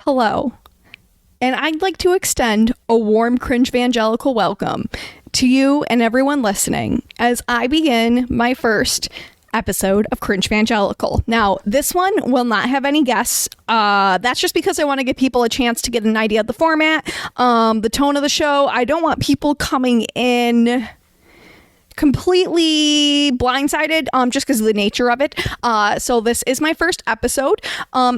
Hello, and I'd like to extend a warm cringe evangelical welcome to you and everyone listening as I begin my first episode of Cringe Evangelical. Now, this one will not have any guests. That's just because I want to give people a chance to get an idea of the format, the tone of the show. I don't want people coming in completely blindsided just because of the nature of it. So this is my first episode.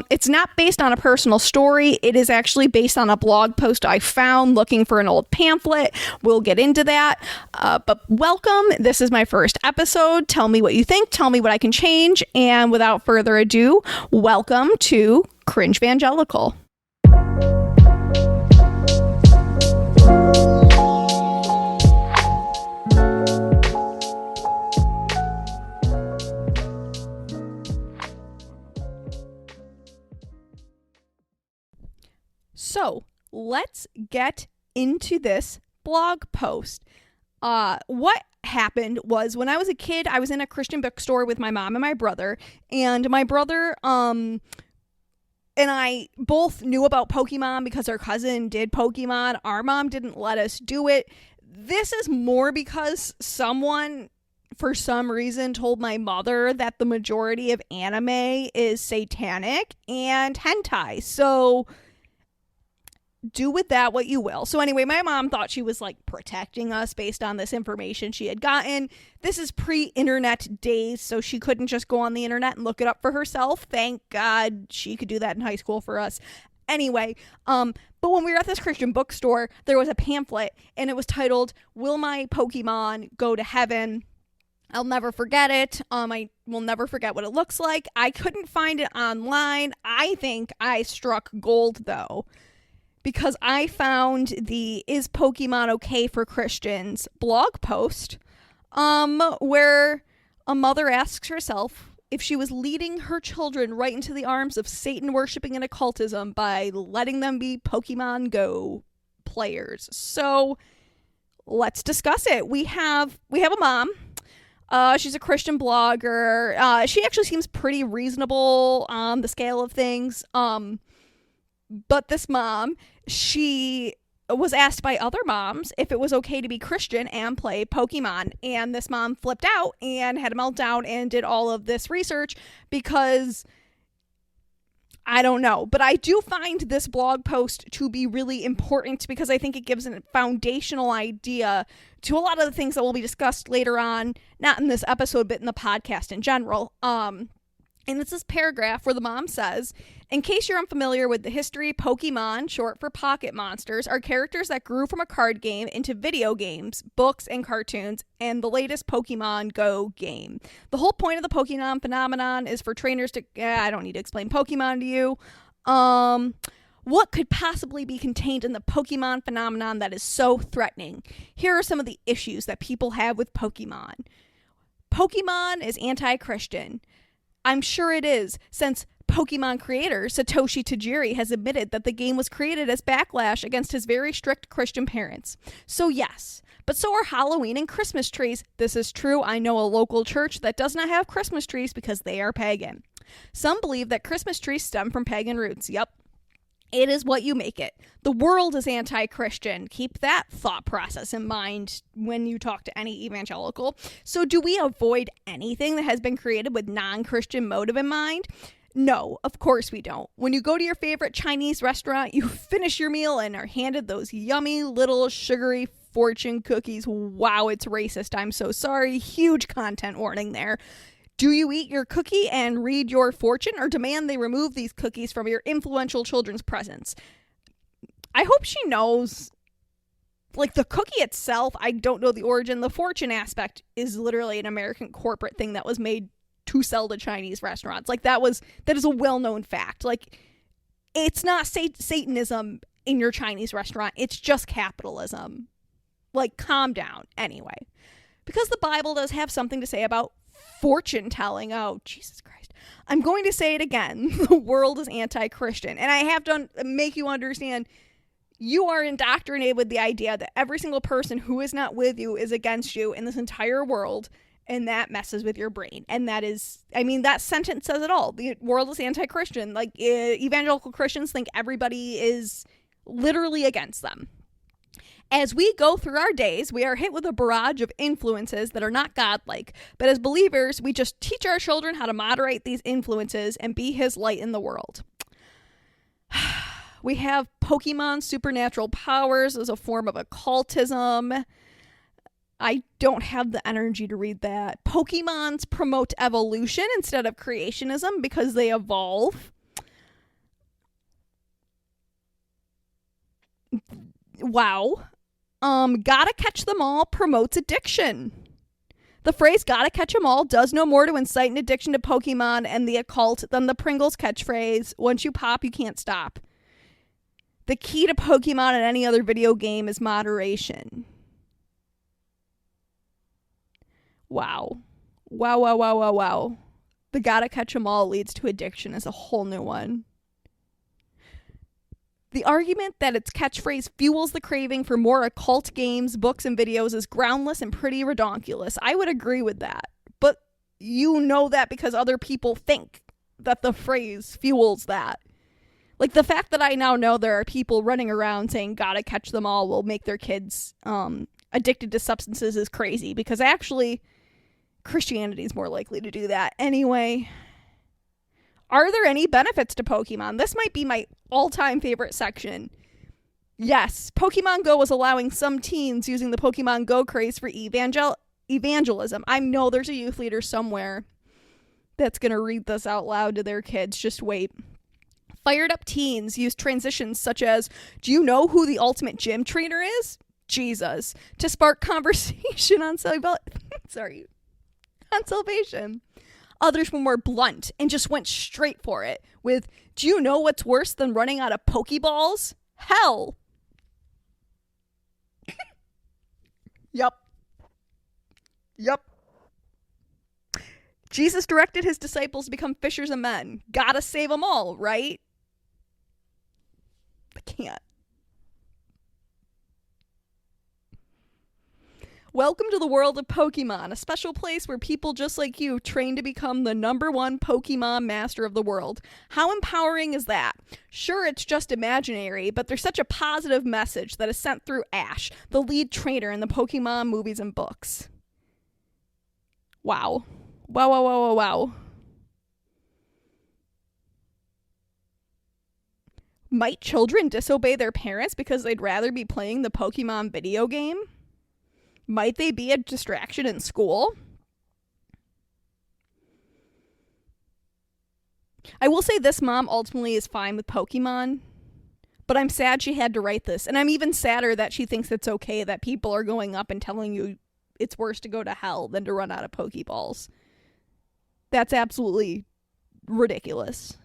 It's not based on a personal story. It is actually based on a blog post I found looking for an old pamphlet. We'll get into that. But welcome. This is my first episode. Tell me what you think. Tell me what I can change. And without further ado, welcome to Cringe Evangelical. So let's get into this blog post. What happened was when I was a kid, I was in a Christian bookstore with my mom and my brother, and my brother and I both knew about Pokemon because our cousin did Pokemon. Our mom didn't let us do it. This is more because someone, for some reason, told my mother that the majority of anime is satanic and hentai. So do with that what you will. So anyway, my mom thought she was like protecting us based on this information she had gotten. This is pre-internet days, so she couldn't just go on the internet and look it up for herself. Thank God she could do that in high school for us. Anyway, but when we were at this Christian bookstore, there was a pamphlet and it was titled, "Will My Pokemon Go to Heaven?" I'll never forget it. I will never forget what it looks like. I couldn't find it online. I think I struck gold though, because I found the "Is Pokemon Okay for Christians" blog post, where a mother asks herself if she was leading her children right into the arms of Satan worshiping and occultism by letting them be Pokemon Go players. So let's discuss it. We have a mom. She's a Christian blogger. She actually seems pretty reasonable on the scale of things. But this mom, she was asked by other moms if it was okay to be Christian and play Pokemon. And this mom flipped out and had a meltdown and did all of this research because I don't know. But I do find this blog post to be really important because I think it gives a foundational idea to a lot of the things that will be discussed later on, not in this episode, but in the podcast in general. And it's this paragraph where the mom says, "In case you're unfamiliar with the history, Pokemon, short for pocket monsters, are characters that grew from a card game into video games, books, and cartoons, and the latest Pokemon Go game. The whole point of the Pokemon phenomenon is for trainers to..." I don't need to explain Pokemon to you. What could possibly be contained in the Pokemon phenomenon that is so threatening? Here are some of the issues that people have with Pokemon. Pokemon is anti-Christian. I'm sure it is, since Pokemon creator Satoshi Tajiri has admitted that the game was created as backlash against his very strict Christian parents. So yes, but so are Halloween and Christmas trees. This is true. I know a local church that does not have Christmas trees because they are pagan. Some believe that Christmas trees stem from pagan roots. Yep. It is what you make it. The world is anti-Christian. Keep that thought process in mind when you talk to any evangelical. So do we avoid anything that has been created with non-Christian motive in mind? No, of course we don't. When you go to your favorite Chinese restaurant, you finish your meal and are handed those yummy little sugary fortune cookies. Wow, it's racist. I'm so sorry. Huge content warning there. Do you eat your cookie and read your fortune, or demand they remove these cookies from your influential children's presence? I hope she knows, like, the cookie itself, I don't know the origin. The fortune aspect is literally an American corporate thing that was made to sell to Chinese restaurants. Like, that is a well-known fact. Like, it's not Satanism in your Chinese restaurant. It's just capitalism. Like, calm down. Anyway, because the Bible does have something to say about fortune telling. Oh, Jesus Christ. I'm going to say it again. The world is anti-Christian. And I have to make you understand, you are indoctrinated with the idea that every single person who is not with you is against you in this entire world. and that messes with your brain. And that is, I mean, that sentence says it all. The world is anti-Christian. Like, evangelical Christians think everybody is literally against them. As we go through our days, we are hit with a barrage of influences that are not godlike. But as believers, we just teach our children how to moderate these influences and be his light in the world. We have Pokemon supernatural powers as a form of occultism. I don't have the energy to read that. Pokemons promote evolution instead of creationism because they evolve. Wow. Gotta catch them all promotes addiction. The phrase gotta catch them all does no more to incite an addiction to Pokemon and the occult than the Pringles catchphrase, once you pop, you can't stop. The key to Pokemon and any other video game is moderation. Wow. Wow. The gotta catch them all leads to addiction is a whole new one. The argument that its catchphrase fuels the craving for more occult games, books, and videos is groundless and pretty redonkulous. I would agree with that. But you know that because other people think that the phrase fuels that. Like, the fact that I now know there are people running around saying gotta catch them all will make their kids addicted to substances is crazy. Because actually, Christianity is more likely to do that. Anyway, are there any benefits to Pokemon? This might be my all-time favorite section. Yes, Pokemon Go was allowing some teens using the Pokemon Go craze for evangelism. I know there's a youth leader somewhere that's going to read this out loud to their kids. Just wait. Fired up teens use transitions such as, do you know who the ultimate gym trainer is? Jesus. To spark conversation on salvation. Others were more blunt and just went straight for it with, do you know what's worse than running out of Pokeballs? Hell. Yup. Jesus directed his disciples to become fishers of men. Gotta save them all, right? I can't. Welcome to the world of Pokemon, a special place where people just like you train to become the #1 Pokemon master of the world. How empowering is that? Sure, it's just imaginary, but there's such a positive message that is sent through Ash, the lead trainer in the Pokemon movies and books. Wow. Might children disobey their parents because they'd rather be playing the Pokemon video game? Might they be a distraction in school? I will say this mom ultimately is fine with Pokemon, but I'm sad she had to write this. And I'm even sadder that she thinks it's okay that people are going up and telling you it's worse to go to hell than to run out of Pokeballs. That's absolutely ridiculous.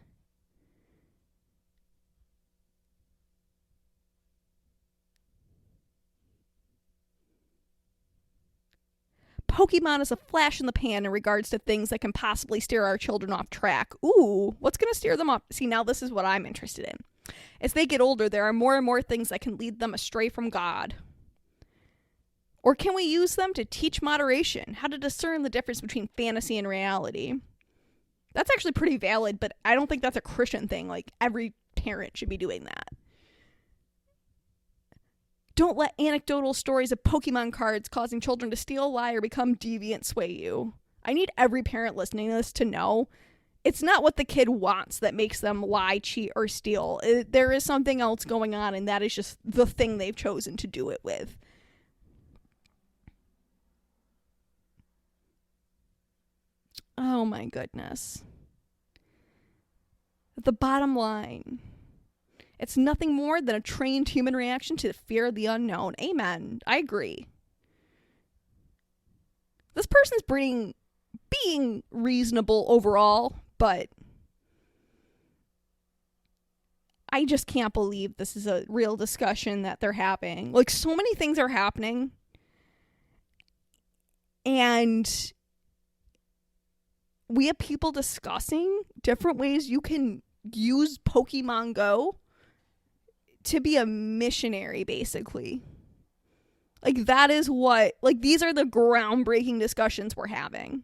Pokemon is a flash in the pan in regards to things that can possibly steer our children off track. Ooh, what's going to steer them off? See, now this is what I'm interested in. As they get older, there are more and more things that can lead them astray from God. Or can we use them to teach moderation, how to discern the difference between fantasy and reality? That's actually pretty valid, but I don't think that's a Christian thing. Like, every parent should be doing that. Don't let anecdotal stories of Pokemon cards causing children to steal, lie, or become deviant sway you. I need every parent listening to this to know it's not what the kid wants that makes them lie, cheat, or steal. There is something else going on, and that is just the thing they've chosen to do it with. Oh my goodness. The bottom line. It's nothing more than a trained human reaction to the fear of the unknown. Amen. I agree. This person's being reasonable overall, but I just can't believe this is a real discussion that they're having. Like, so many things are happening, and we have people discussing different ways you can use Pokemon Go to be a missionary, basically. Like, that is what, like, these are the groundbreaking discussions we're having.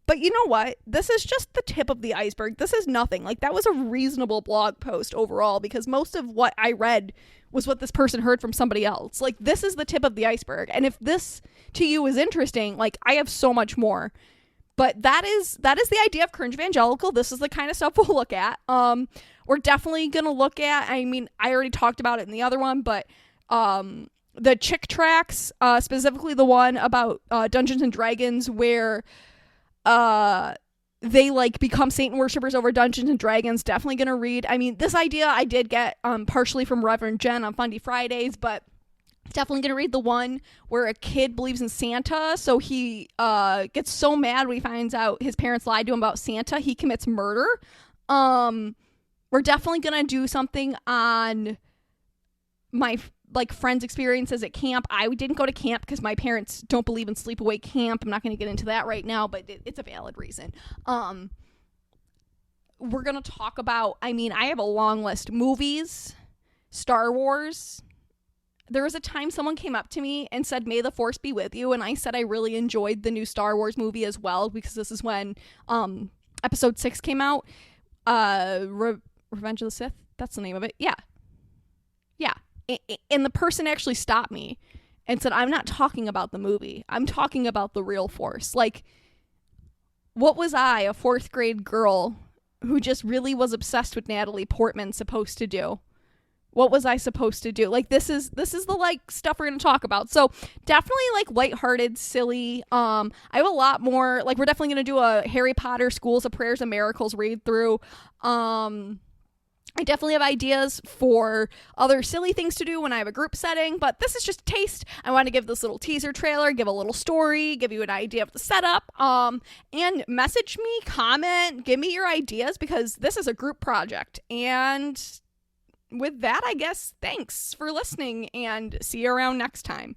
But you know what? This is just the tip of the iceberg. This is nothing. Like, that was a reasonable blog post overall, because most of what I read was what this person heard from somebody else. Like, this is the tip of the iceberg. And if this to you is interesting, like, I have so much more. But that is the idea of cringe evangelical. This is the kind of stuff we'll look at. We're definitely going to look at, I mean, I already talked about it in the other one, but the chick tracks, specifically the one about Dungeons and Dragons, where they like become Satan worshippers over Dungeons and Dragons. Definitely gonna read. I mean, this idea I did get partially from Reverend Jen on Fundy Fridays, but definitely gonna read the one where a kid believes in Santa, so he gets so mad when he finds out his parents lied to him about Santa, he commits murder. We're definitely gonna do something on my friends' experiences at camp. I didn't go to camp because my parents don't believe in sleepaway camp. I'm not going to get into that right now, but it's a valid reason. We're going to talk about, I mean, I have a long list. Movies, Star Wars. There was a time someone came up to me and said, "May the Force be with you." And I said I really enjoyed the new Star Wars movie as well, because this is when episode 6 came out. Revenge of the Sith. That's the name of it. Yeah. And the person actually stopped me and said, "I'm not talking about the movie. I'm talking about the real Force." Like, what was I, a 4th grade girl who just really was obsessed with Natalie Portman, supposed to do? What was I supposed to do? Like, this is the like stuff we're going to talk about. So definitely like lighthearted, silly. I have a lot more, like, we're definitely going to do a Harry Potter Schools of Prayers and Miracles read through. I definitely have ideas for other silly things to do when I have a group setting, but this is just a taste. I want to give this little teaser trailer, give a little story, give you an idea of the setup, and message me, comment, give me your ideas, because this is a group project. And with that, I guess, thanks for listening, and see you around next time.